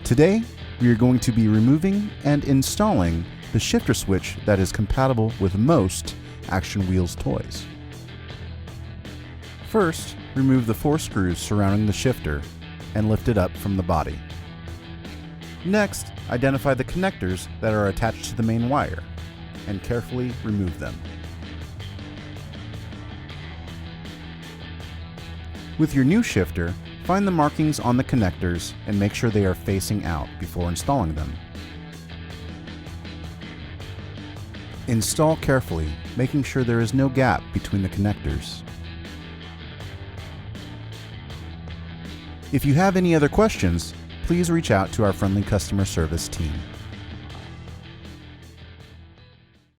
Today, we are going to be removing and installing the shifter switch that is compatible with most Action Wheels toys. First, remove the 4 screws surrounding the shifter and lift it up from the body. Next, identify the connectors that are attached to the main wire and carefully remove them. With your new shifter, find the markings on the connectors and make sure they are facing out before installing them. Install carefully, making sure there is no gap between the connectors. If you have any other questions, please reach out to our friendly customer service team.